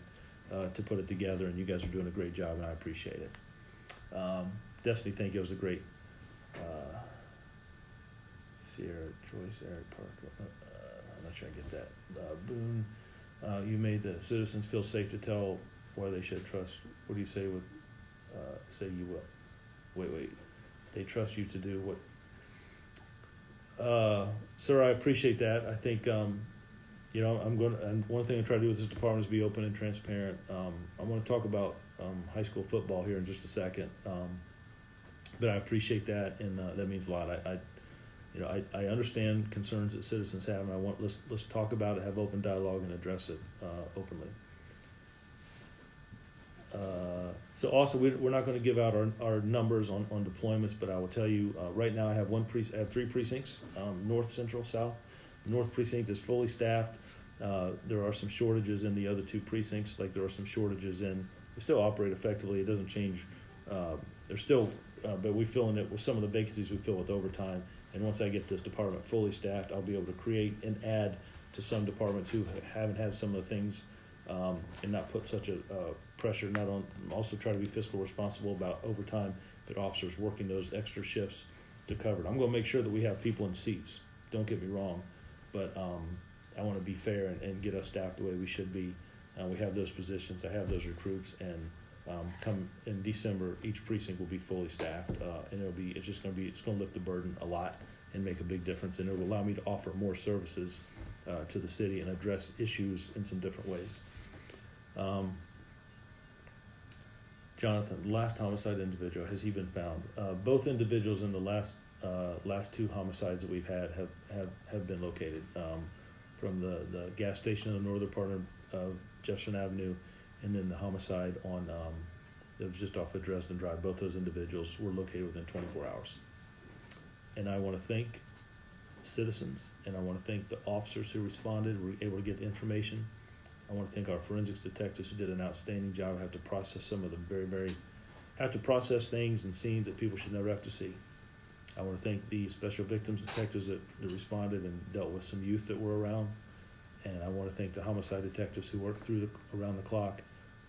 to put it together, and you guys are doing a great job, and I appreciate it. Definitely think it was a great. Sierra, Joyce, Eric Parker. I'm not sure I get that. Boone, you made the citizens feel safe to tell why they should trust. What do you say with, say you will? Wait. They trust you to do what? Sir, I appreciate that. I think, and one thing I try to do with this department is be open and transparent. I want to talk about high school football here in just a second. But I appreciate that, and that means a lot. I understand concerns that citizens have, and let's talk about it, have open dialogue, and address it openly. So also, we're not going to give out our numbers on deployments, but I will tell you right now I have I have 3 precincts: North, Central, South. The North precinct is fully staffed. There are some shortages in the other 2 precincts, like there are some shortages in. We still operate effectively. It doesn't change. There's still, but we fill in it with some of the vacancies we fill with overtime. And once I get this department fully staffed, I'll be able to create and add to some departments who haven't had some of the things, and not put such a pressure. Not on. Also try to be fiscal responsible about overtime that officers working those extra shifts to cover it. I'm going to make sure that we have people in seats. Don't get me wrong, but I want to be fair and get us staffed the way we should be. We have those positions. I have those recruits, and come in December, each precinct will be fully staffed, and it's going to lift the burden a lot and make a big difference, and it will allow me to offer more services to the city and address issues in some different ways. Jonathan, the last homicide individual, has he been found? Both individuals in the last 2 homicides that we've had have been located, from the gas station in the northern part of Jefferson Avenue, and then the homicide on that was just off of Dresden Drive. Both those individuals were located within 24 hours. And I want to thank citizens, and I want to thank the officers who responded, were able to get the information. I want to thank our forensics detectives who did an outstanding job. I have to process some of the have to process things and scenes that people should never have to see. I want to thank the special victims detectives that responded and dealt with some youth that were around. And I want to thank the homicide detectives who worked around the clock,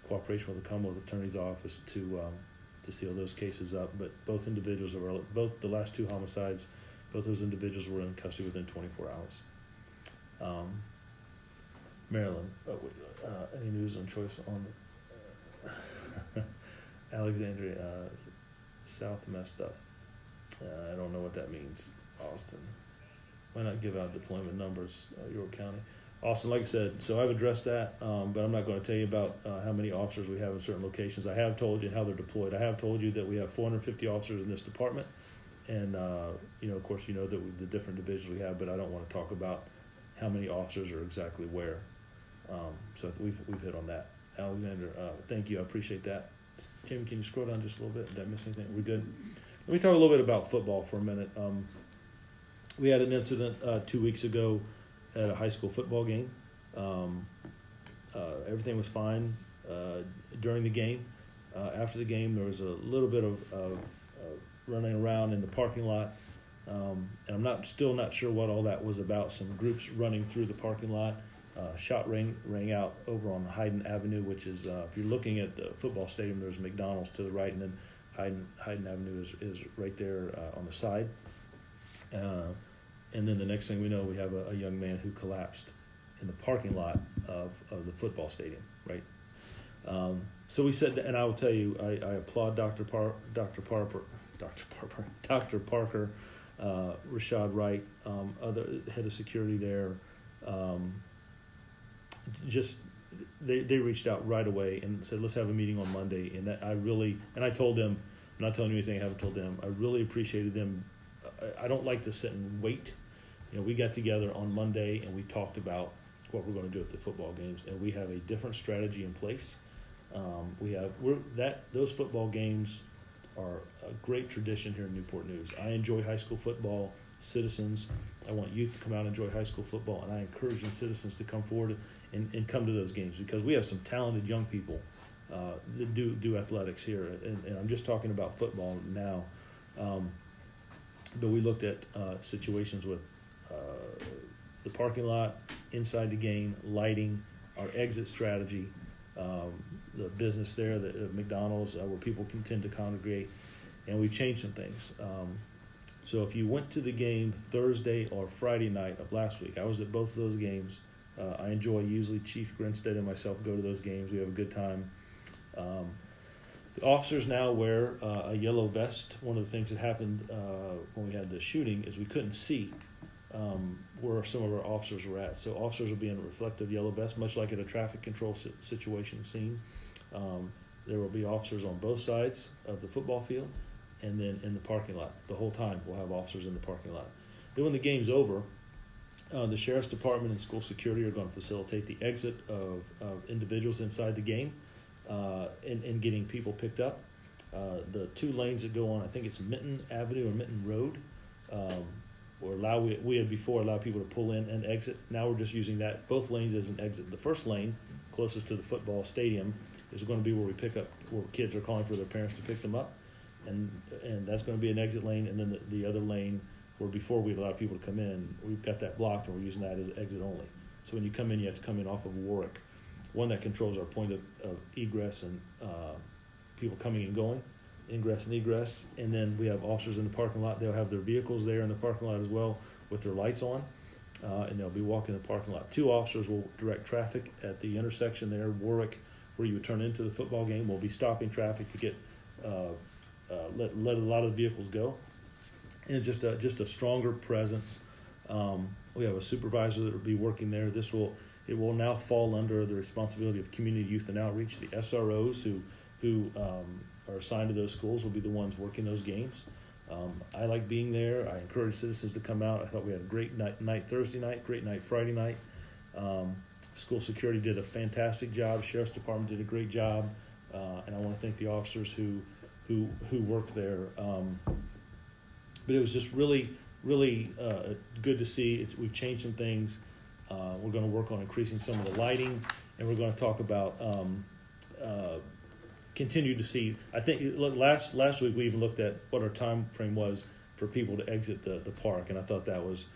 cooperation with the Commonwealth Attorney's Office to seal those cases up. But both individuals both the last 2 homicides, both those individuals were in custody within 24 hours. Maryland, any news on choice on Alexandria South messed up? I don't know what that means. Austin, why not give out deployment numbers? York County. Austin, like I said, so I've addressed that, but I'm not going to tell you about how many officers we have in certain locations. I have told you how they're deployed. I have told you that we have 450 officers in this department, and of course, that the different divisions we have, but I don't want to talk about how many officers are exactly where. So we've hit on that. Alexander, thank you. I appreciate that. Jamie, can you scroll down just a little bit? Did I miss anything? We're good. Let me talk a little bit about football for a minute. We had an incident 2 weeks ago at a high school football game. Everything was fine during the game. After the game, there was a little bit of running around in the parking lot, and I'm still not sure what all that was about. Some groups running through the parking lot. Shot rang out over on Hayden Avenue, which is if you're looking at the football stadium, there's McDonald's to the right, and then Hayden Avenue is right there on the side. And then the next thing we know, we have a young man who collapsed in the parking lot of the football stadium, right? So we said, and I will tell you, I applaud Dr. Parker, Rashad Wright, other head of security there. They reached out right away and said, let's have a meeting on Monday. And I told them, I'm not telling you anything I haven't told them, I really appreciated them. I don't like to sit and wait. We got together on Monday and we talked about what we're going to do at the football games, and we have a different strategy in place. Those football games are a great tradition here in Newport News. I enjoy high school football. Citizens, I want youth to come out and enjoy high school football, and I encourage the citizens to come forward and come to those games, because we have some talented young people that do athletics here, and I'm just talking about football now. But we looked at situations with the parking lot, inside the game, lighting, our exit strategy, the business there, the McDonald's, where people can tend to congregate, and we've changed some things. So if you went to the game Thursday or Friday night of last week, I was at both of those games. I enjoy, usually Chief Grinstead and myself go to those games. We have a good time. The officers now wear a yellow vest. One of the things that happened when we had the shooting is we couldn't see where some of our officers were at. So officers will be in a reflective yellow vest, much like at a traffic control situation scene. There will be officers on both sides of the football field, and then in the parking lot. The whole time we'll have officers in the parking lot. Then when the game's over, the Sheriff's Department and school security are going to facilitate the exit of individuals inside the game and getting people picked up. The 2 lanes that go on, I think it's Minton Avenue or Minton Road, we had before allowed people to pull in and exit. Now we're just using both lanes as an exit. The first lane, closest to the football stadium, is going to be where we pick up, where kids are calling for their parents to pick them up. And that's going to be an exit lane, and then the other lane, where before we'd allow people to come in, we've got that blocked, and we're using that as exit only. So when you come in, you have to come in off of Warwick, one that controls our point of egress and people coming and going, ingress and egress. And then we have officers in the parking lot. They'll have their vehicles there in the parking lot as well with their lights on, and they'll be walking the parking lot. 2 officers will direct traffic at the intersection there, Warwick, where you would turn into the football game. We'll be stopping traffic to get let a lot of vehicles go, and just a stronger presence. We have a supervisor that will be working there. It will now fall under the responsibility of Community Youth and Outreach. The SROs who are assigned to those schools will be the ones working those games. I like being there. I encourage citizens to come out. I thought we had a great night Thursday night, great night Friday night. School security did a fantastic job. Sheriff's Department did a great job, and I want to thank the officers who worked there. But it was just really good to see. We've changed some things. We're going to work on increasing some of the lighting, and we're going to talk about continue to see. I think last week we even looked at what our time frame was for people to exit the park, and I thought that was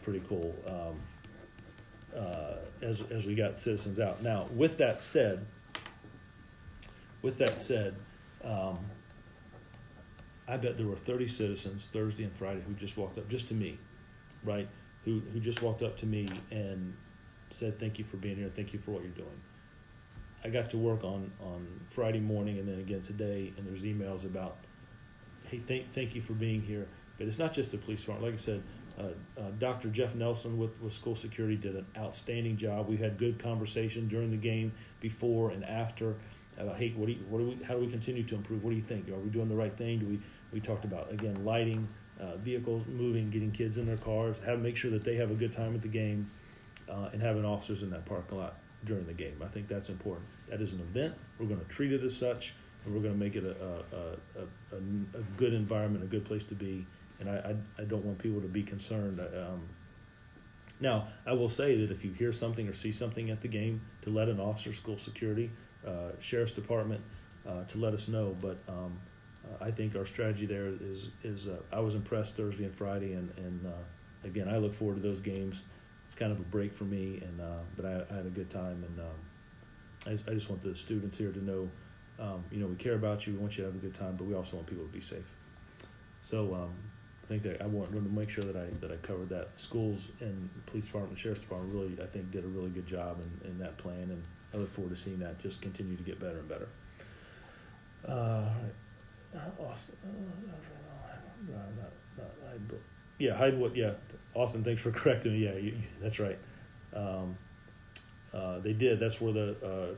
pretty cool. As we got citizens out. Now, with that said, I bet there were 30 citizens Thursday and Friday who just walked up, just to me, right? Who just walked up to me and said, "Thank you for being here. Thank you for what you're doing." I got to work on Friday morning and then again today, and there's emails about, "Hey, thank you for being here." But it's not just the police department. Like I said, Dr. Jeff Nelson with school security did an outstanding job. We had good conversation during the game, before and after, about, hey, how do we continue to improve? What do you think? Are we doing the right thing? We talked about, again, lighting, vehicles moving, getting kids in their cars, make sure that they have a good time at the game, and having officers in that parking lot during the game. I think that's important. That is an event. We're going to treat it as such, and we're going to make it a good environment, a good place to be. And I don't want people to be concerned. Now, I will say that if you hear something or see something at the game, to let an officer, school security, Sheriff's Department, to let us know. But I think our strategy there is I was impressed Thursday and Friday, and again, I look forward to those games. It's kind of a break for me, but I had a good time, and I just want the students here to know, we care about you. We want you to have a good time, but we also want people to be safe. So I think that I wanted to make sure that I covered that. Schools and police department, sheriff's department really, I think, did a really good job in that plan, and I look forward to seeing that just continue to get better and better. Austin, Hidewood. Yeah, Austin. Thanks for correcting me. Yeah, that's right. They did. That's where the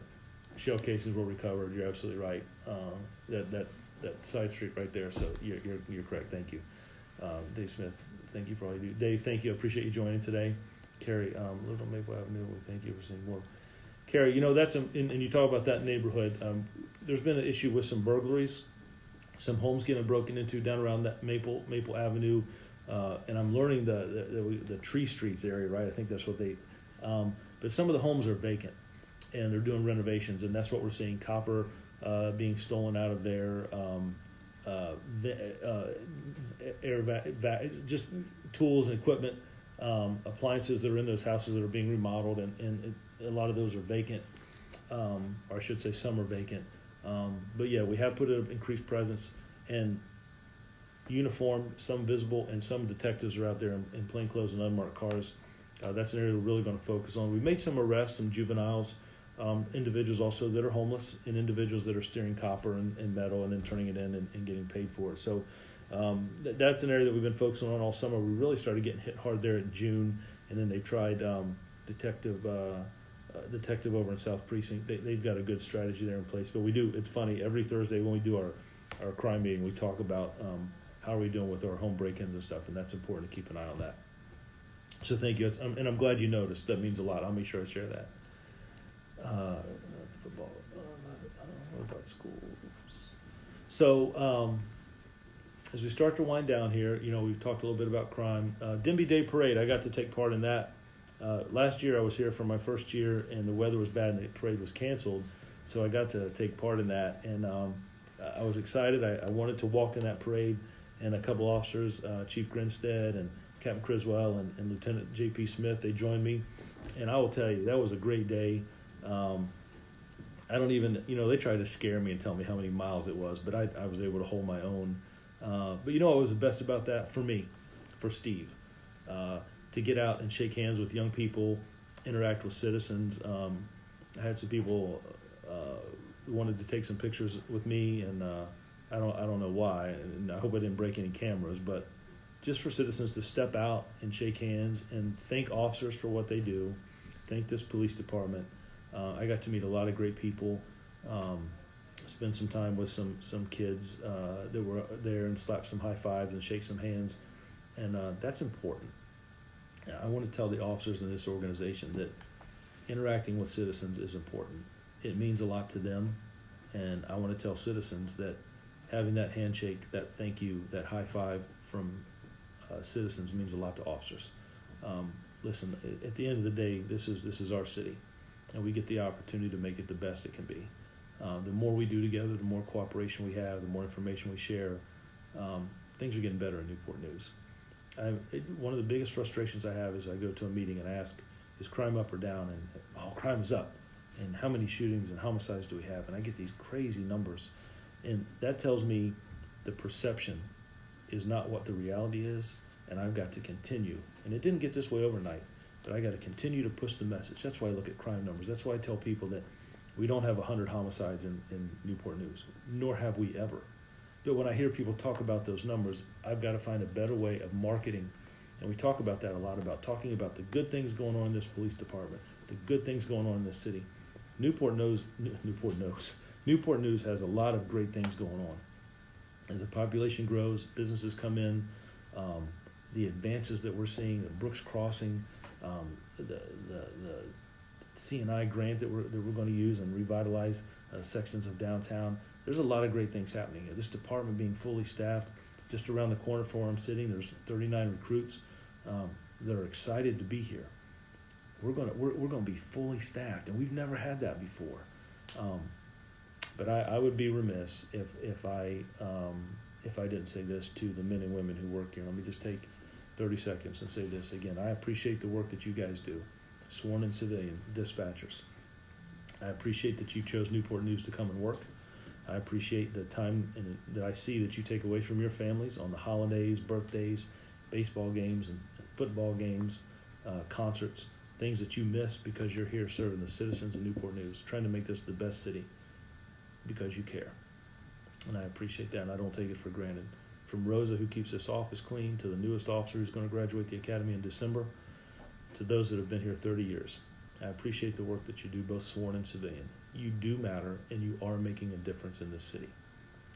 shell casings were recovered. You're absolutely right. That side street right there. So you're correct. Thank you. Dave Smith, thank you for all you do. Dave, thank you. I appreciate you joining today. Carrie, Little Maple Avenue, we thank you for seeing more. Carrie, that's, and you talk about that neighborhood. There's been an issue with some burglaries, some homes getting broken into down around that Maple Avenue, and I'm learning the Tree Streets area, right? I think that's what but some of the homes are vacant, and they're doing renovations, and that's what we're seeing. Copper being stolen out of there, just tools and equipment, appliances that are in those houses that are being remodeled, and a lot of those are vacant, or I should say some are vacant. But yeah, we have put an increased presence, and uniformed, some visible, and some detectives are out there in plain clothes and unmarked cars. That's an area we're really going to focus on. We made some arrests, some juveniles, individuals also that are homeless, and individuals that are steering copper and metal and then turning it in and getting paid for it. So that's an area that we've been focusing on all summer. We really started getting hit hard there in June, and then they tried detective over in South Precinct. They've got a good strategy there in place. But we do, it's funny, every Thursday when we do our crime meeting, we talk about how are we doing with our home break-ins and stuff, and that's important to keep an eye on that. So thank you, and I'm glad you noticed. That means a lot. I'll make sure I share that. Football. What about schools? So as we start to wind down here, we've talked a little bit about crime. Denby Day Parade, I got to take part in that. Last year I was here for my first year, and the weather was bad and the parade was canceled, so I got to take part in that, and I was excited. I wanted to walk in that parade, and a couple officers, Chief Grinstead and Captain Criswell and Lieutenant J.P. Smith, they joined me, and I will tell you, that was a great day. I don't even, they tried to scare me and tell me how many miles it was, but I was able to hold my own. But what was the best about that for me, for Steve? To get out and shake hands with young people, interact with citizens. I had some people who wanted to take some pictures with me, and I don't know why, and I hope I didn't break any cameras, but just for citizens to step out and shake hands and thank officers for what they do, thank this police department. I got to meet a lot of great people, spend some time with some kids that were there and slap some high fives and shake some hands, and that's important. I want to tell the officers in this organization that interacting with citizens is important. It means a lot to them, and I want to tell citizens that having that handshake, that thank you, that high five from citizens means a lot to officers. Listen, at the end of the day, this is our city, and we get the opportunity to make it the best it can be. The more we do together, the more cooperation we have, the more information we share, things are getting better in Newport News. One of the biggest frustrations I have is I go to a meeting and ask, is crime up or down? And crime is up. And how many shootings and homicides do we have? And I get these crazy numbers. And that tells me the perception is not what the reality is, and I've got to continue. And it didn't get this way overnight, but I got to continue to push the message. That's why I look at crime numbers. That's why I tell people that we don't have 100 homicides in Newport News, nor have we ever. But when I hear people talk about those numbers, I've got to find a better way of marketing. And we talk about that a lot, about talking about the good things going on in this police department, the good things going on in this city. Newport News has a lot of great things going on. As the population grows, businesses come in, the advances that we're seeing, the Brooks Crossing, the C&I grant that we're going to use and revitalize sections of downtown. There's a lot of great things happening here. This department being fully staffed, just around the corner from where I'm sitting, there's 39 recruits that are excited to be here. We're going to be fully staffed, and we've never had that before. But I would be remiss if I didn't say this to the men and women who work here. Let me just take 30 seconds and say this again. I appreciate the work that you guys do, sworn in civilian dispatchers. I appreciate that you chose Newport News to come and work. I appreciate the time that I see that you take away from your families on the holidays, birthdays, baseball games and football games, concerts, things that you miss because you're here serving the citizens of Newport News, trying to make this the best city because you care. And I appreciate that, and I don't take it for granted. From Rosa, who keeps this office clean, to the newest officer who's going to graduate the academy in December, to those that have been here 30 years. I appreciate the work that you do, both sworn and civilian. You do matter, and you are making a difference in this city.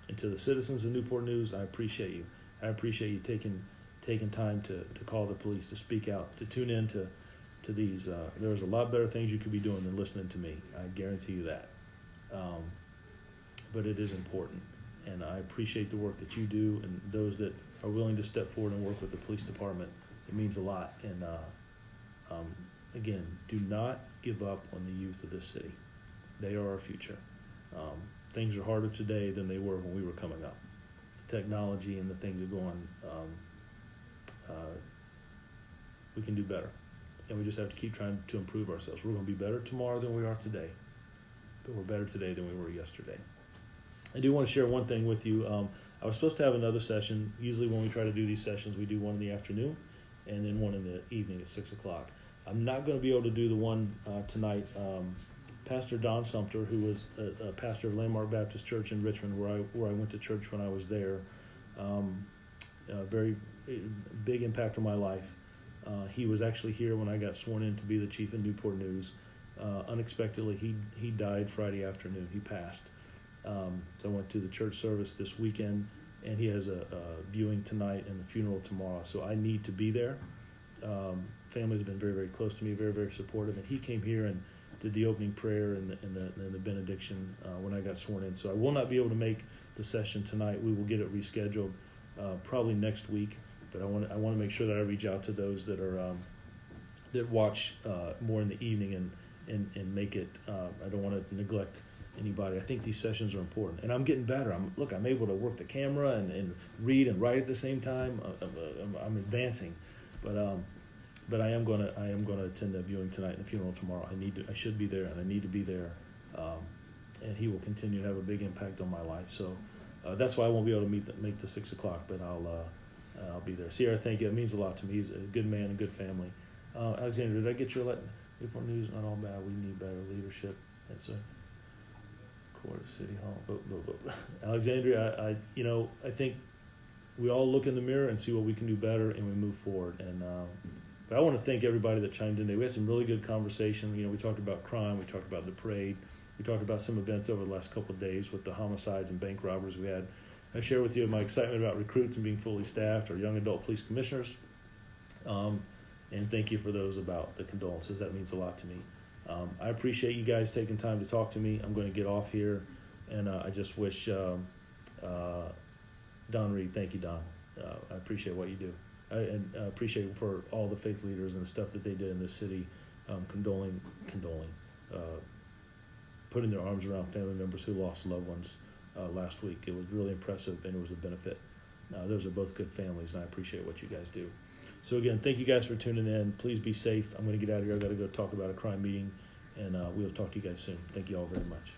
And to the citizens of Newport News, I appreciate you. I appreciate you taking time to call the police, to speak out, to tune in to to these. There's a lot better things you could be doing than listening to me. I guarantee you that. But it is important, and I appreciate the work that you do and those that are willing to step forward and work with the police department. It means a lot. And again, do not give up on the youth of this city. They are our future. Things are harder today than they were when we were coming up. Technology and the things that go on, we can do better. And we just have to keep trying to improve ourselves. We're going to be better tomorrow than we are today, but we're better today than we were yesterday. I do want to share one thing with you. I was supposed to have another session. Usually when we try to do these sessions, we do one in the afternoon and then one in the evening at 6 o'clock. I'm not going to be able to do the one tonight. Pastor Don Sumter, who was a pastor of Landmark Baptist Church in Richmond, where I went to church when I was there, very big impact on my life. He was actually here when I got sworn in to be the chief of Newport News. Unexpectedly, he died Friday afternoon. He passed. So I went to the church service this weekend, and he has a viewing tonight and a funeral tomorrow. So I need to be there. Family's been very, very close to me, very, very supportive, and he came here and did the opening prayer and the benediction when I got sworn in. So I will not be able to make the session tonight. We will get it rescheduled probably next week. But I want to make sure that I reach out to those that are that watch more in the evening and make it. I don't want to neglect anybody. I think these sessions are important, and I'm getting better. I'm able to work the camera and read and write at the same time. I'm advancing, but I am going to attend the viewing tonight and the funeral tomorrow. I should be there, and I need to be there, and he will continue to have a big impact on my life. So that's why I won't be able to make the 6 o'clock, but I'll be there. Sierra, thank you. It means a lot to me. He's a good man and good family. Alexander, did I get your letter? Newport News, not all bad. We need better leadership. That's a court of City Hall. Alexandria, I think we all look in the mirror and see what we can do better, and we move forward. And but I want to thank everybody that chimed in today. We had some really good conversation. We talked about crime. We talked about the parade. We talked about some events over the last couple of days with the homicides and bank robberies we had. I share with you my excitement about recruits and being fully staffed, or young adult police commissioners. And thank you for those about the condolences. That means a lot to me. I appreciate you guys taking time to talk to me. I'm going to get off here, and I just wish Don Reed, thank you, Don. I appreciate what you do. And I appreciate for all the faith leaders and the stuff that they did in this city, condoling, putting their arms around family members who lost loved ones last week. It was really impressive, and it was a benefit. Those are both good families, and I appreciate what you guys do. So again, thank you guys for tuning in. Please be safe. I'm going to get out of here. I've got to go talk about a crime meeting, and we'll talk to you guys soon. Thank you all very much.